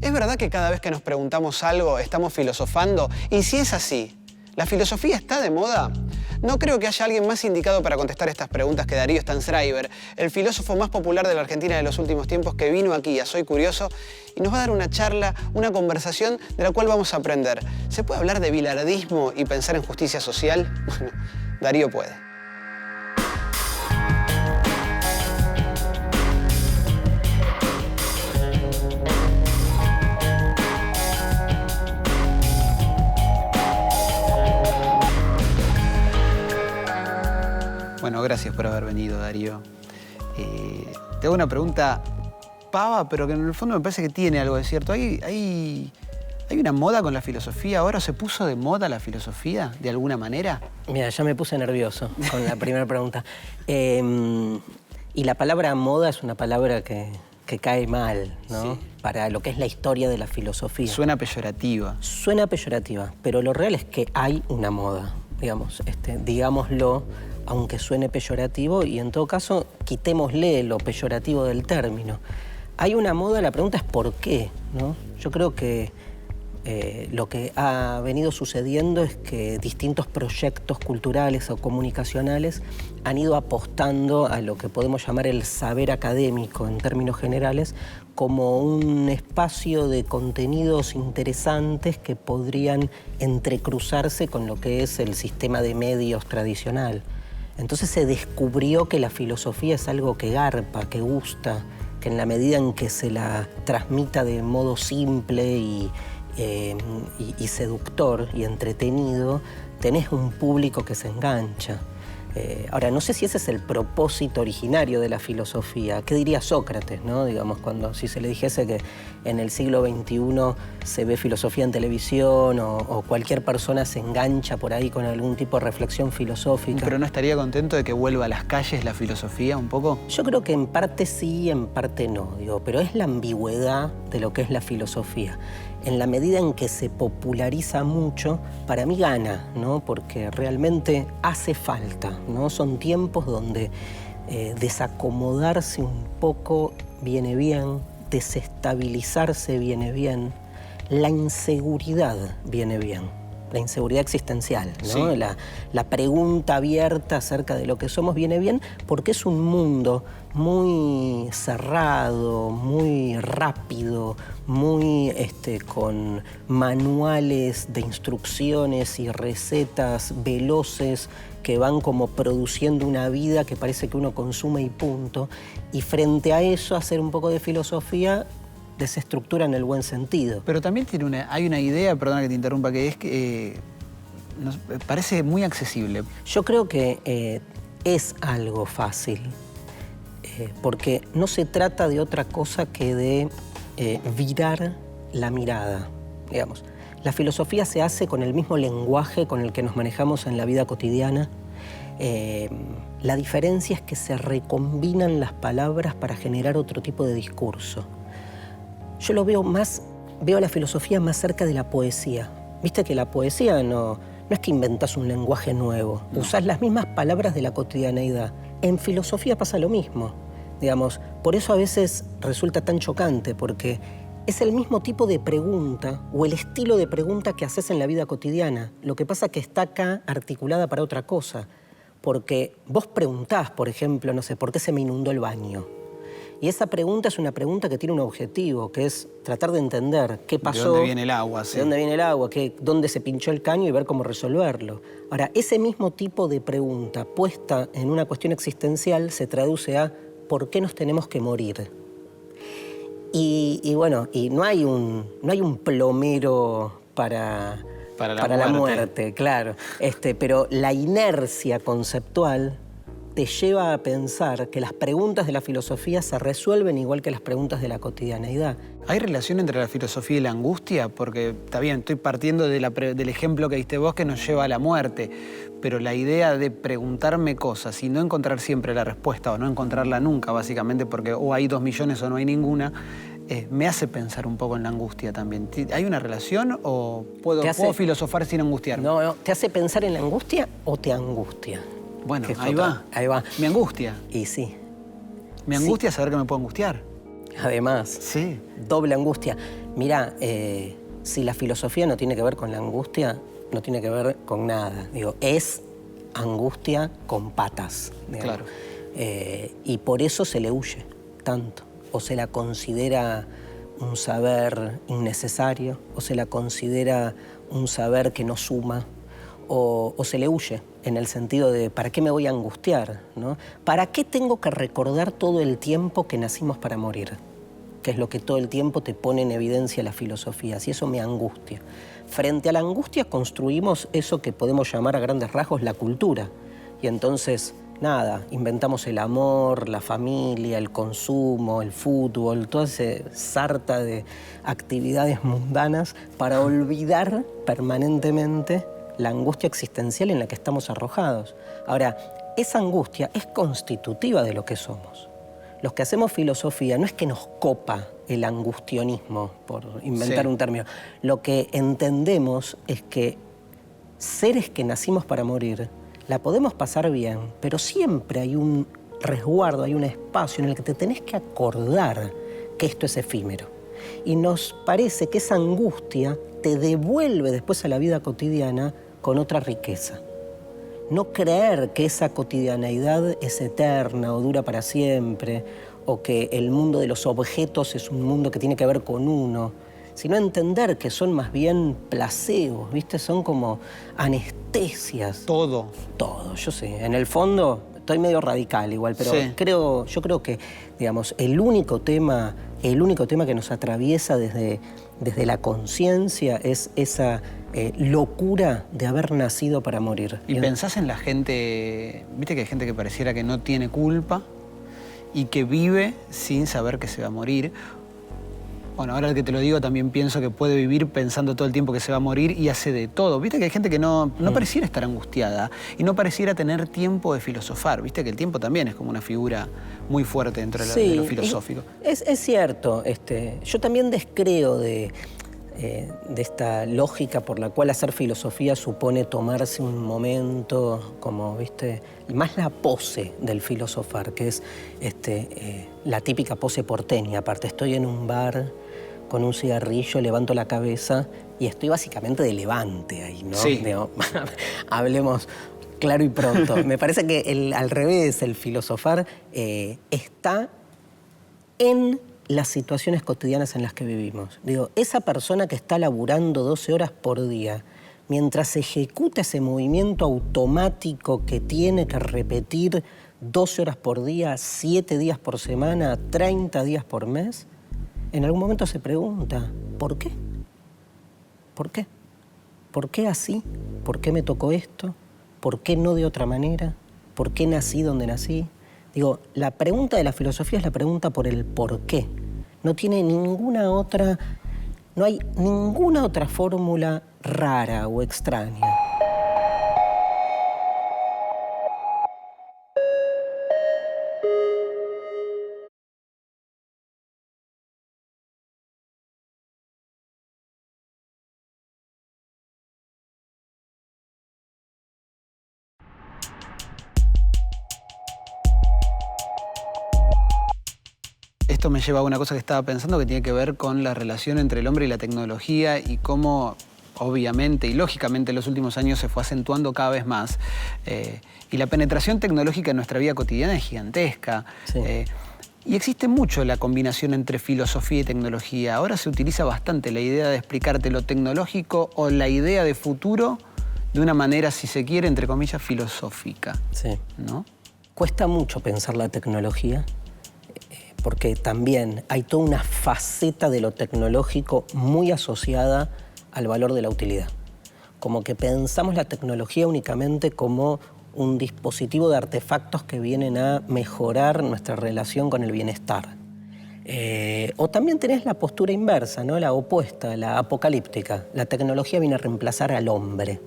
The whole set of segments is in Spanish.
¿Es verdad que cada vez que nos preguntamos algo estamos filosofando? Y si es así, ¿la filosofía está de moda? No creo que haya alguien más indicado para contestar estas preguntas que Darío Stanzreiber, el filósofo más popular de la Argentina de los últimos tiempos, que vino aquí a Soy Curioso y nos va a dar una charla, una conversación de la cual vamos a aprender. ¿Se puede hablar de bilardismo y pensar en justicia social? Bueno, Darío puede. Bueno, gracias por haber venido, Darío. Te hago una pregunta pava, pero que en el fondo me parece que tiene algo de cierto. ¿Hay una moda con la filosofía ahora? ¿Se puso de moda la filosofía de alguna manera? Mira, ya me puse nervioso con la primera pregunta. Y la palabra moda es una palabra que cae mal, ¿no? Sí. Para lo que es la historia de la filosofía. Suena peyorativa. Suena peyorativa, pero lo real es que hay una moda, digamos, digámoslo, aunque suene peyorativo, y en todo caso, quitémosle lo peyorativo del término. Hay una moda, la pregunta es ¿por qué?, ¿no? Yo creo que lo que ha venido sucediendo es que distintos proyectos culturales o comunicacionales han ido apostando a lo que podemos llamar el saber académico en términos generales como un espacio de contenidos interesantes que podrían entrecruzarse con lo que es el sistema de medios tradicional. Entonces se descubrió que la filosofía es algo que garpa, que gusta, que en la medida en que se la transmita de modo simple y seductor y entretenido, tenés un público que se engancha. Ahora, no sé si ese es el propósito originario de la filosofía. ¿Qué diría Sócrates, no? Digamos, si se le dijese que en el siglo XXI se ve filosofía en televisión o cualquier persona se engancha por ahí con algún tipo de reflexión filosófica. ¿Pero no estaría contento de que vuelva a las calles la filosofía un poco? Yo creo que en parte sí, en parte no, pero es la ambigüedad de lo que es la filosofía. En la medida en que se populariza mucho, para mí gana, ¿no? Porque realmente hace falta, ¿no? Son tiempos donde desacomodarse un poco viene bien, desestabilizarse viene bien, la inseguridad viene bien, la inseguridad existencial, ¿no? Sí. La pregunta abierta acerca de lo que somos viene bien porque es un mundo muy cerrado, muy rápido, muy con manuales de instrucciones y recetas veloces que van como produciendo una vida que parece que uno consume y punto. Y frente a eso, hacer un poco de filosofía desestructura en el buen sentido. Pero también hay una idea, perdona que te interrumpa, que es que nos parece muy accesible. Yo creo que es algo fácil, porque no se trata de otra cosa que de virar la mirada, digamos. La filosofía se hace con el mismo lenguaje con el que nos manejamos en la vida cotidiana. La diferencia es que se recombinan las palabras para generar otro tipo de discurso. Yo lo veo la filosofía más cerca de la poesía. Viste que la poesía no es que inventás un lenguaje nuevo, no. Usás las mismas palabras de la cotidianeidad. En filosofía pasa lo mismo, digamos. Por eso a veces resulta tan chocante, porque es el mismo tipo de pregunta o el estilo de pregunta que haces en la vida cotidiana. Lo que pasa es que está acá articulada para otra cosa. Porque vos preguntás, por ejemplo, no sé, ¿por qué se me inundó el baño? Y esa pregunta es una pregunta que tiene un objetivo, que es tratar de entender qué pasó. ¿De dónde viene el agua? Sí. ¿De dónde viene el agua? ¿Dónde se pinchó el caño? Y ver cómo resolverlo. Ahora, ese mismo tipo de pregunta puesta en una cuestión existencial se traduce a ¿por qué nos tenemos que morir? Y bueno, y no hay un plomero para la muerte, claro. Pero la inercia conceptual te lleva a pensar que las preguntas de la filosofía se resuelven igual que las preguntas de la cotidianeidad. ¿Hay relación entre la filosofía y la angustia? Porque, está bien, estoy partiendo del ejemplo que diste vos que nos lleva a la muerte, pero la idea de preguntarme cosas y no encontrar siempre la respuesta o no encontrarla nunca, básicamente, porque o hay 2 millones o no hay ninguna, me hace pensar un poco en la angustia también. ¿Hay una relación o puedo filosofar sin angustiarme? No, ¿te hace pensar en la angustia o te angustia? Bueno, ahí va. Me angustia. Y sí. Me angustia saber que me puedo angustiar. Además. Sí. Doble angustia. Mirá, si la filosofía no tiene que ver con la angustia, no tiene que ver con nada. Digo, es angustia con patas, digamos. Claro. Y por eso se le huye tanto. O se la considera un saber innecesario, o se la considera un saber que no suma, o se le huye en el sentido de ¿para qué me voy a angustiar, ¿no? ¿Para qué tengo que recordar todo el tiempo que nacimos para morir? Que es lo que todo el tiempo te pone en evidencia la filosofía, y eso me angustia. Frente a la angustia construimos eso que podemos llamar a grandes rasgos la cultura. Y entonces, nada, inventamos el amor, la familia, el consumo, el fútbol, toda esa sarta de actividades mundanas para olvidar permanentemente la angustia existencial en la que estamos arrojados. Ahora, esa angustia es constitutiva de lo que somos. Los que hacemos filosofía no es que nos copa el angustionismo, por inventar un término. Lo que entendemos es que seres que nacimos para morir, la podemos pasar bien, pero siempre hay un resguardo, hay un espacio en el que te tenés que acordar que esto es efímero. Y nos parece que esa angustia te devuelve después a la vida cotidiana con otra riqueza. No creer que esa cotidianeidad es eterna o dura para siempre, o que el mundo de los objetos es un mundo que tiene que ver con uno, sino entender que son más bien placebos, ¿viste? Son como anestesias. Todo. Todo, yo sé. En el fondo, estoy medio radical igual, pero Sí. yo creo que, digamos, el único tema que nos atraviesa desde la conciencia es esa locura de haber nacido para morir. Y pensás en la gente, viste que hay gente que pareciera que no tiene culpa y que vive sin saber que se va a morir. Bueno, ahora que te lo digo también pienso que puede vivir pensando todo el tiempo que se va a morir y hace de todo. Viste que hay gente que no pareciera estar angustiada y no pareciera tener tiempo de filosofar. Viste que el tiempo también es como una figura muy fuerte dentro de lo filosófico. Es cierto. Yo también descreo de esta lógica por la cual hacer filosofía supone tomarse un momento como, ¿viste? Más la pose del filosofar, que es la típica pose porteña. Aparte, estoy en un bar con un cigarrillo, levanto la cabeza y estoy básicamente de levante ahí, ¿no? Sí. Digo, hablemos claro y pronto. Me parece que al revés, el filosofar está en las situaciones cotidianas en las que vivimos. Digo, esa persona que está laburando 12 horas por día, mientras ejecuta ese movimiento automático que tiene que repetir 12 horas por día, 7 días por semana, 30 días por mes, en algún momento se pregunta, ¿por qué? ¿Por qué? ¿Por qué así? ¿Por qué me tocó esto? ¿Por qué no de otra manera? ¿Por qué nací donde nací? Digo, la pregunta de la filosofía es la pregunta por el por qué. No tiene ninguna otra, no hay ninguna otra fórmula rara o extraña. Esto me lleva a una cosa que estaba pensando que tiene que ver con la relación entre el hombre y la tecnología y cómo, obviamente y lógicamente, en los últimos años se fue acentuando cada vez más. Y la penetración tecnológica en nuestra vida cotidiana es gigantesca. Sí. Y existe mucho la combinación entre filosofía y tecnología. Ahora se utiliza bastante la idea de explicarte lo tecnológico o la idea de futuro de una manera, si se quiere, entre comillas, filosófica. Sí. ¿No? Cuesta mucho pensar la tecnología, porque también hay toda una faceta de lo tecnológico muy asociada al valor de la utilidad. Como que pensamos la tecnología únicamente como un dispositivo de artefactos que vienen a mejorar nuestra relación con el bienestar. O también tenés la postura inversa, ¿no? La opuesta, la apocalíptica. La tecnología viene a reemplazar al hombre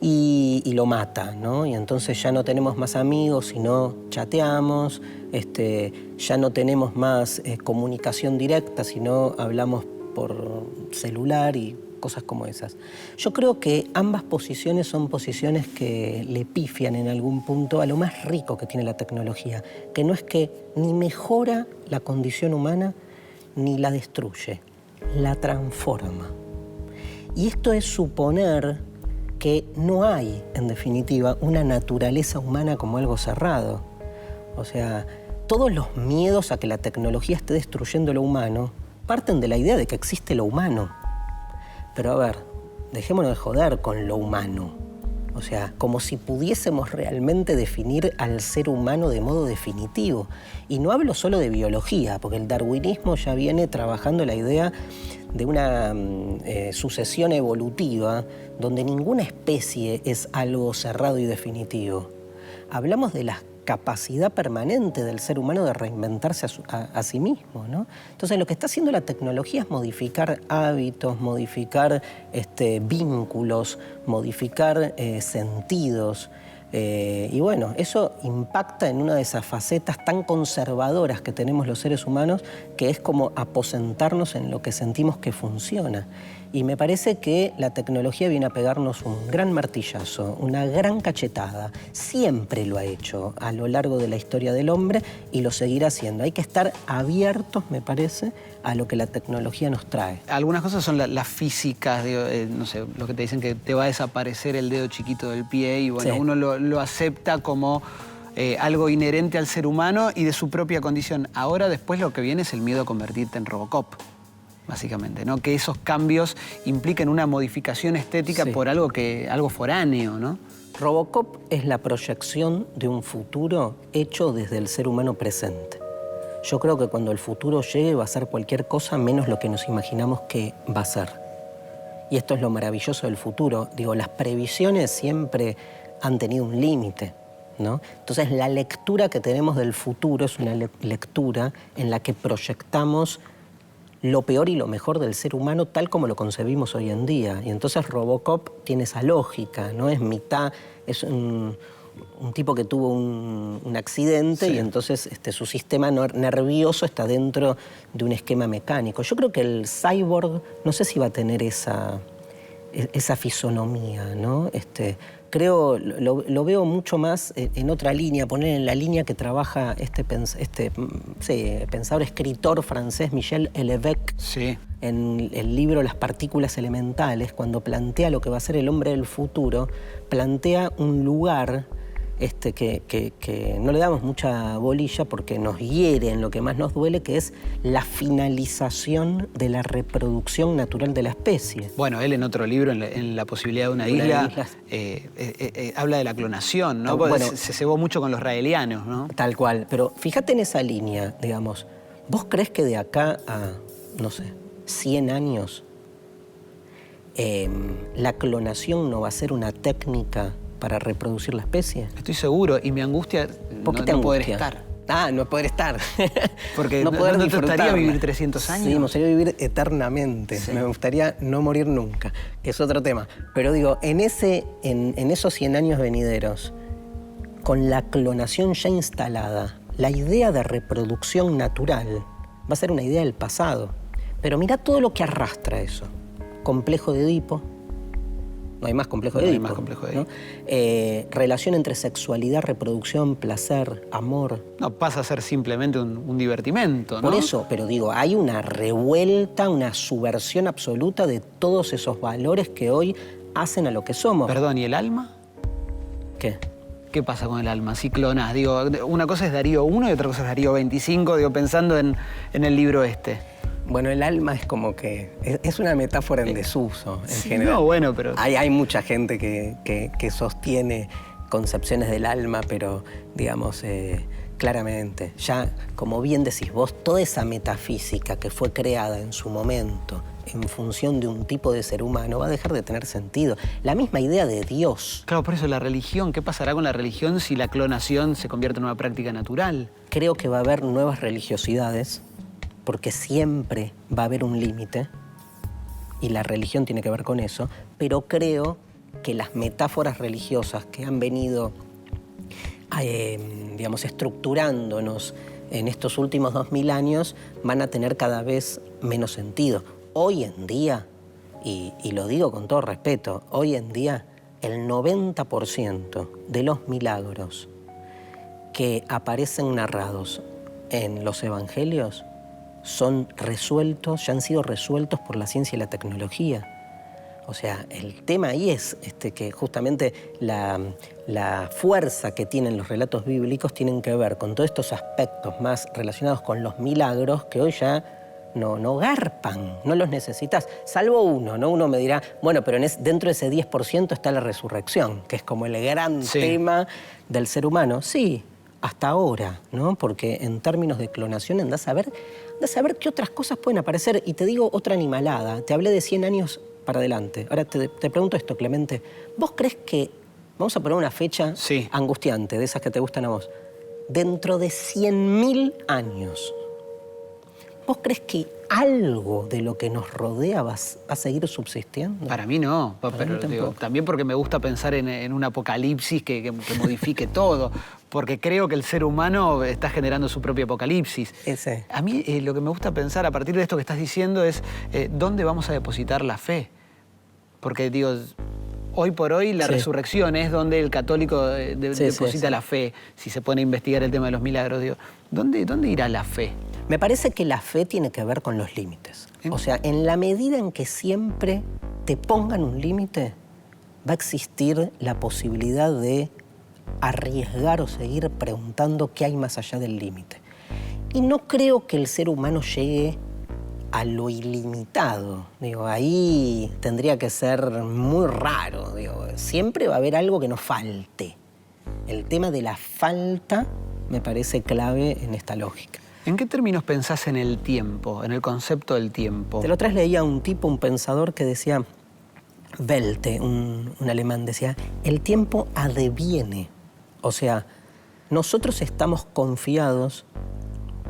y lo mata, ¿no? Y entonces ya no tenemos más amigos, sino chateamos, ya no tenemos más comunicación directa, sino hablamos por celular y cosas como esas. Yo creo que ambas posiciones son posiciones que le pifian en algún punto a lo más rico que tiene la tecnología, que no es que ni mejora la condición humana ni la destruye. la transforma. Y esto es suponer que no hay, en definitiva, una naturaleza humana como algo cerrado. O sea, todos los miedos a que la tecnología esté destruyendo lo humano parten de la idea de que existe lo humano. Pero a ver, dejémonos de joder con lo humano. O sea, como si pudiésemos realmente definir al ser humano de modo definitivo. Y no hablo solo de biología, porque el darwinismo ya viene trabajando la idea de una sucesión evolutiva donde ninguna especie es algo cerrado y definitivo. Hablamos de la capacidad permanente del ser humano de reinventarse a sí mismo, ¿no? Entonces, lo que está haciendo la tecnología es modificar hábitos, modificar vínculos, modificar sentidos. Y bueno, eso impacta en una de esas facetas tan conservadoras que tenemos los seres humanos, que es como aposentarnos en lo que sentimos que funciona. Y me parece que la tecnología viene a pegarnos un gran martillazo, una gran cachetada. Siempre lo ha hecho a lo largo de la historia del hombre y lo seguirá haciendo. Hay que estar abiertos, me parece, a lo que la tecnología nos trae. Algunas cosas son las físicas, no sé, lo que te dicen que te va a desaparecer el dedo chiquito del pie y bueno, sí, uno lo acepta como algo inherente al ser humano y de su propia condición. Ahora después lo que viene es el miedo a convertirte en Robocop. Básicamente, ¿no? Que esos cambios impliquen una modificación estética, sí, por algo foráneo, ¿no? Robocop es la proyección de un futuro hecho desde el ser humano presente. Yo creo que cuando el futuro llegue va a ser cualquier cosa menos lo que nos imaginamos que va a ser. Y esto es lo maravilloso del futuro. Digo, las previsiones siempre han tenido un límite, ¿no? Entonces, la lectura que tenemos del futuro es una lectura en la que proyectamos lo peor y lo mejor del ser humano tal como lo concebimos hoy en día. Y entonces Robocop tiene esa lógica, ¿no? Es un tipo que tuvo un accidente, sí, y entonces su sistema nervioso está dentro de un esquema mecánico. Yo creo que el cyborg, no sé si va a tener esa fisonomía, ¿no? Creo, lo veo mucho más en otra línea, poner en la línea que trabaja pensador, escritor francés Michel Houellebecq, sí, en el libro Las partículas elementales, cuando plantea lo que va a ser el hombre del futuro, plantea un lugar que no le damos mucha bolilla porque nos hiere en lo que más nos duele, que es la finalización de la reproducción natural de la especie. Bueno, él en otro libro, en La posibilidad de una isla, habla de la clonación, ¿no? Bueno, se cebó mucho con los raelianos, ¿no? Tal cual, pero fíjate en esa línea, digamos. ¿Vos crees que de acá a, no sé, 100 años, la clonación no va a ser una técnica para reproducir la especie? Estoy seguro, y me angustia no poder estar. No poder estar. Porque no te gustaría vivir 300 años. Sí, me gustaría vivir eternamente. Sí. Me gustaría no morir nunca. Es otro tema. Pero digo, en esos 100 años venideros, con la clonación ya instalada, la idea de reproducción natural va a ser una idea del pasado. Pero mirá todo lo que arrastra eso. Complejo de Edipo. No hay más complejo de Edipo. ¿No? Relación entre sexualidad, reproducción, placer, amor. No, pasa a ser simplemente un divertimento, ¿no? Por eso, pero digo, hay una revuelta, una subversión absoluta de todos esos valores que hoy hacen a lo que somos. Perdón, ¿y el alma? ¿Qué? ¿Qué pasa con el alma? Si clonas, digo, una cosa es Darío 1 y otra cosa es Darío 25, digo, pensando en el libro este. Bueno, el alma es como que... es una metáfora en desuso, en general. No, bueno, pero... Hay mucha gente que sostiene concepciones del alma, pero, digamos, claramente, ya, como bien decís vos, toda esa metafísica que fue creada en su momento en función de un tipo de ser humano va a dejar de tener sentido. La misma idea de Dios. Claro, por eso la religión. ¿Qué pasará con la religión si la clonación se convierte en una práctica natural? Creo que va a haber nuevas religiosidades, porque siempre va a haber un límite, y la religión tiene que ver con eso, pero creo que las metáforas religiosas que han venido, digamos, estructurándonos en estos últimos 2000 años van a tener cada vez menos sentido. Hoy en día, y lo digo con todo respeto, hoy en día el 90% de los milagros que aparecen narrados en los evangelios son resueltos, ya han sido resueltos por la ciencia y la tecnología. O sea, el tema ahí es que justamente la fuerza que tienen los relatos bíblicos tienen que ver con todos estos aspectos más relacionados con los milagros que hoy ya no garpan, no los necesitas, salvo uno, ¿no? Uno me dirá, bueno, pero dentro de ese 10% está la resurrección, que es como el gran tema del ser humano. Sí, hasta ahora, ¿no? Porque en términos de clonación andás a ver qué otras cosas pueden aparecer. Y te digo otra animalada, te hablé de 100 años para adelante. Ahora te pregunto esto, Clemente, ¿vos crees que, vamos a poner una fecha angustiante, de esas que te gustan a vos, dentro de 100.000 años, ¿vos crees que algo de lo que nos rodea va a seguir subsistiendo? Para mí no, pero digo, también porque me gusta pensar en un apocalipsis que modifique todo, porque creo que el ser humano está generando su propio apocalipsis. A mí lo que me gusta pensar a partir de esto que estás diciendo es ¿dónde vamos a depositar la fe? Porque digo, hoy por hoy la resurrección es donde el católico deposita la fe. Si se pone a investigar el tema de los milagros, digo, ¿dónde irá la fe? Me parece que la fe tiene que ver con los límites. O sea, en la medida en que siempre te pongan un límite, va a existir la posibilidad de arriesgar o seguir preguntando qué hay más allá del límite. Y no creo que el ser humano llegue a lo ilimitado. Digo, ahí tendría que ser muy raro. Digo, siempre va a haber algo que nos falte. El tema de la falta me parece clave en esta lógica. ¿En qué términos pensás en el tiempo, en el concepto del tiempo? De la otra vez leía un pensador que decía, Welte, un alemán, decía, el tiempo adviene. O sea, nosotros estamos confiados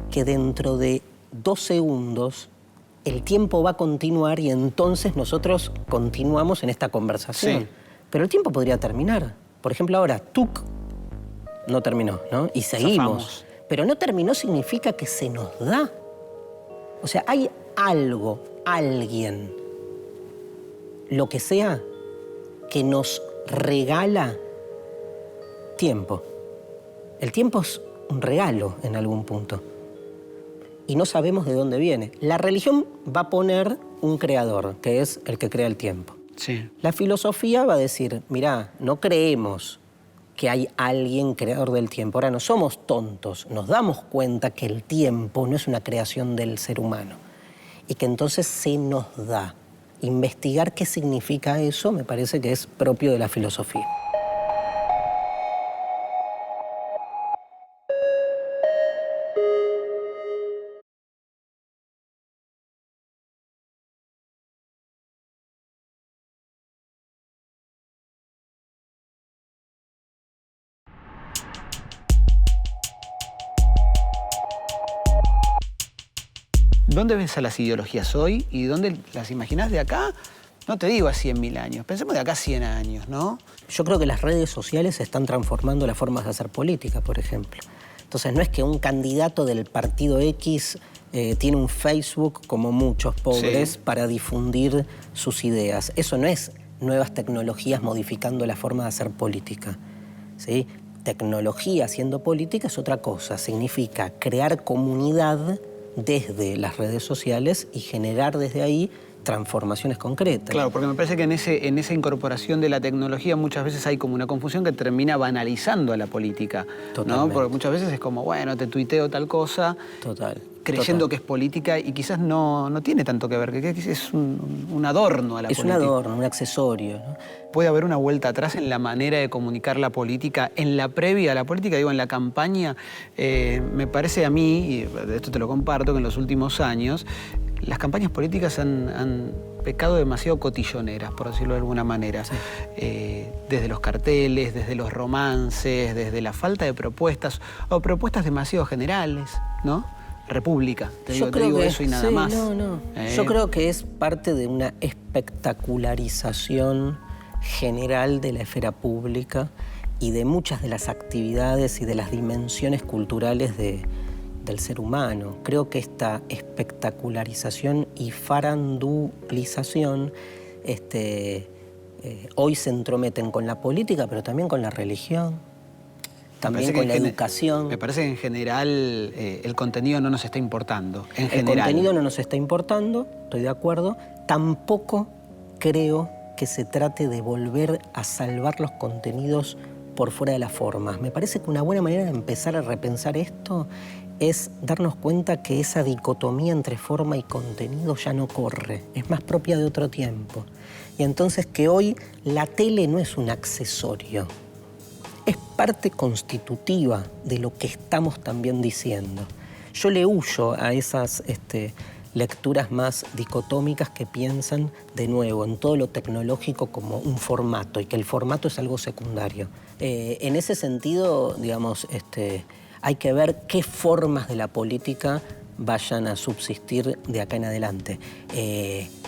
que dentro de 2 segundos el tiempo va a continuar y entonces nosotros continuamos en esta conversación. Sí. Pero el tiempo podría terminar. Por ejemplo, ahora, ¡tuc! No terminó, ¿no? Y seguimos. Zafamos. Pero no terminó significa que se nos da. O sea, hay algo, alguien, lo que sea, que nos regala tiempo. El tiempo es un regalo en algún punto. Y no sabemos de dónde viene. La religión va a poner un creador, que es el que crea el tiempo. Sí. La filosofía va a decir, mirá, no creemos que hay alguien creador del tiempo. Ahora, no somos tontos, nos damos cuenta que el tiempo no es una creación del ser humano y que entonces se nos da. Investigar qué significa eso me parece que es propio de la filosofía. ¿Dónde ves a las ideologías hoy y dónde las imaginás de acá? No te digo a 100.000 años, pensemos de acá a 100 años, ¿no? Yo creo que las redes sociales están transformando las formas de hacer política, por ejemplo. Entonces no es que un candidato del partido X tiene un Facebook, como muchos pobres, para difundir sus ideas. Eso no es nuevas tecnologías modificando la forma de hacer política, ¿sí? Tecnología haciendo política es otra cosa. Significa crear comunidad desde las redes sociales y generar desde ahí transformaciones concretas. Claro, porque me parece que en esa incorporación de la tecnología muchas veces hay como una confusión que termina banalizando a la política. Totalmente. ¿No? Porque muchas veces es como, bueno, te tuiteo tal cosa. Total. Creyendo que es política y quizás no tiene tanto que ver, que es un adorno a la política. Es un adorno, un accesorio, ¿no? ¿Puede haber una vuelta atrás en la manera de comunicar la política, en la previa a la política, digo, en la campaña? Me parece a mí, y esto te lo comparto, que en los últimos años las campañas políticas han pecado demasiado cotilloneras, por decirlo de alguna manera. Sí. Desde los carteles, desde los romances, desde la falta de propuestas, o propuestas demasiado generales, ¿no? República, te digo eso y nada más. No. Yo creo que es parte de una espectacularización general de la esfera pública y de muchas de las actividades y de las dimensiones culturales del ser humano. Creo que esta espectacularización y farandulización hoy se entrometen con la política, pero también con la religión. también con la educación. Me parece que en general el contenido no nos está importando. El contenido no nos está importando, estoy de acuerdo. Tampoco creo que se trate de volver a salvar los contenidos por fuera de las formas. Me parece que una buena manera de empezar a repensar esto es darnos cuenta que esa dicotomía entre forma y contenido ya no corre, es más propia de otro tiempo. Y entonces que hoy la tele no es un accesorio, es parte constitutiva de lo que estamos también diciendo. Yo le huyo a esas lecturas más dicotómicas que piensan, de nuevo, en todo lo tecnológico como un formato y que el formato es algo secundario. En ese sentido, digamos, hay que ver qué formas de la política vayan a subsistir de acá en adelante.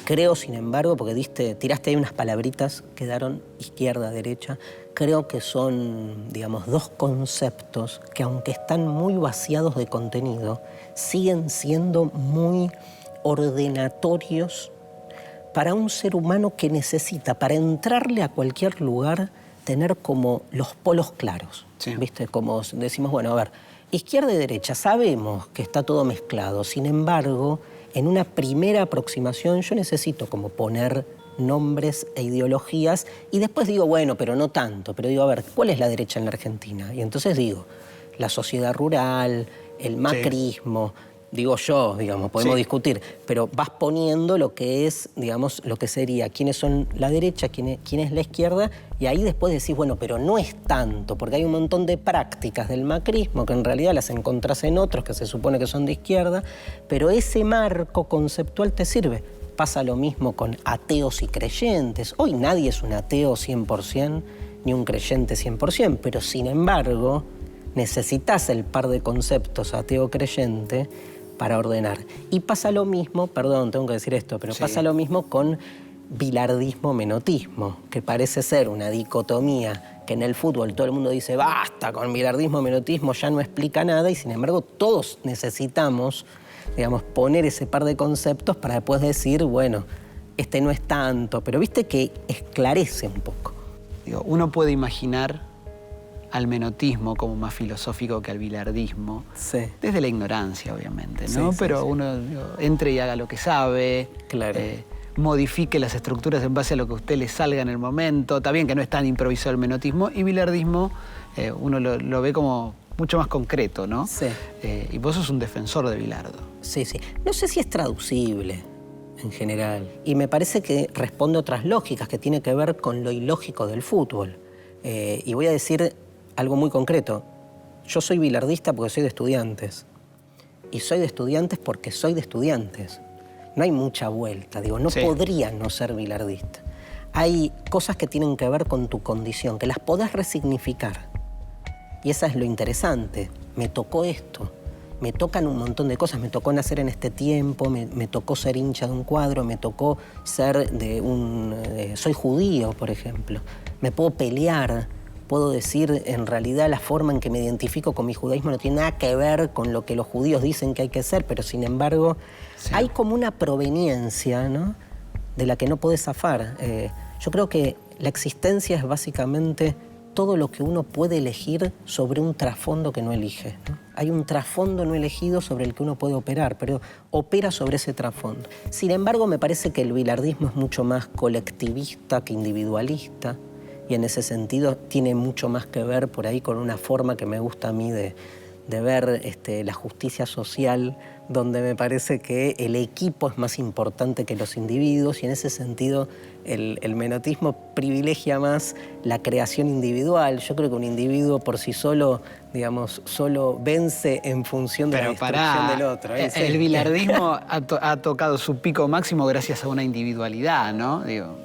Creo, sin embargo, porque tiraste ahí unas palabritas, quedaron izquierda, derecha, creo que son, digamos, dos conceptos que, aunque están muy vaciados de contenido, siguen siendo muy ordenatorios para un ser humano que necesita, para entrarle a cualquier lugar, tener como los polos claros. Sí. ¿Viste? Como decimos, bueno, a ver, izquierda y derecha, sabemos que está todo mezclado. Sin embargo, en una primera aproximación yo necesito como poner nombres e ideologías y después digo, bueno, pero no tanto. Pero digo, a ver, ¿cuál es la derecha en la Argentina? Y entonces digo, la sociedad rural, el macrismo... Sí. Digo yo, digamos, podemos discutir, pero vas poniendo lo que es, digamos, lo que sería quiénes son la derecha, quién es la izquierda, y ahí después decís, bueno, pero no es tanto, porque hay un montón de prácticas del macrismo que en realidad las encontrás en otros que se supone que son de izquierda, pero ese marco conceptual te sirve. Pasa lo mismo con ateos y creyentes. Hoy nadie es un ateo 100% ni un creyente 100%, pero sin embargo necesitas el par de conceptos ateo-creyente para ordenar. Y pasa lo mismo, perdón, tengo que decir esto, pero pasa lo mismo con bilardismo-menotismo, que parece ser una dicotomía que en el fútbol todo el mundo dice basta con bilardismo-menotismo, ya no explica nada, y sin embargo todos necesitamos, digamos, poner ese par de conceptos para después decir, bueno, este no es tanto, pero viste que esclarece un poco. Digo, uno puede imaginar al menotismo como más filosófico que al bilardismo, desde la ignorancia, obviamente, ¿no? Pero uno entre y haga lo que sabe, claro. Modifique las estructuras en base a lo que a usted le salga en el momento. Está bien que no es tan improvisado el menotismo, y bilardismo uno lo ve como mucho más concreto, ¿no? Sí. Y vos sos un defensor de Bilardo. Sí. No sé si es traducible en general, y me parece que responde a otras lógicas que tiene que ver con lo ilógico del fútbol. Y voy a decir algo muy concreto. Yo soy bilardista porque soy de Estudiantes. Y soy de Estudiantes porque soy de Estudiantes. No hay mucha vuelta, digo, no podría no ser bilardista. Hay cosas que tienen que ver con tu condición, que las podés resignificar. Y eso es lo interesante. Me tocó esto. Me tocan un montón de cosas. Me tocó nacer en este tiempo, me tocó ser hincha de un cuadro, me tocó ser soy judío, por ejemplo. Me puedo pelear. Puedo decir, en realidad, la forma en que me identifico con mi judaísmo no tiene nada que ver con lo que los judíos dicen que hay que ser, pero sin embargo, hay como una proveniencia, ¿no?, de la que no podés zafar. Yo creo que la existencia es básicamente todo lo que uno puede elegir sobre un trasfondo que no elige, ¿no? Hay un trasfondo no elegido sobre el que uno puede operar, pero opera sobre ese trasfondo. Sin embargo, me parece que el bilardismo es mucho más colectivista que individualista. Y en ese sentido tiene mucho más que ver por ahí con una forma que me gusta a mí de ver la justicia social, donde me parece que el equipo es más importante que los individuos, y en ese sentido el menotismo privilegia más la creación individual. Yo creo que un individuo por sí solo, digamos, solo vence en función de la destrucción del otro. El bilardismo ha tocado su pico máximo gracias a una individualidad, ¿no? Digo,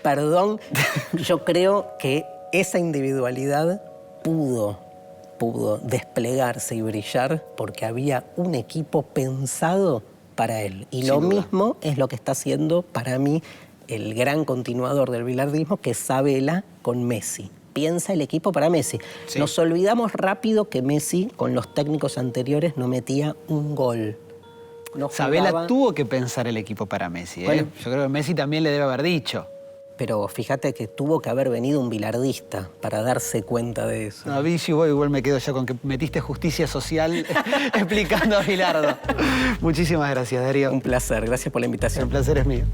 perdón, yo creo que esa individualidad pudo desplegarse y brillar porque había un equipo pensado para él. Y lo mismo es lo que está haciendo para mí el gran continuador del bilardismo, que es Sabella con Messi. Piensa el equipo para Messi. Nos olvidamos rápido que Messi, con los técnicos anteriores, no metía un gol. Sabella tuvo que pensar el equipo para Messi, ¿eh? Bueno, yo creo que Messi también le debe haber dicho. Pero fíjate que tuvo que haber venido un bilardista para darse cuenta de eso. No, Vichy, vos igual me quedo yo con que metiste justicia social explicando a Bilardo. Muchísimas gracias, Darío. Un placer, gracias por la invitación. El placer es mío.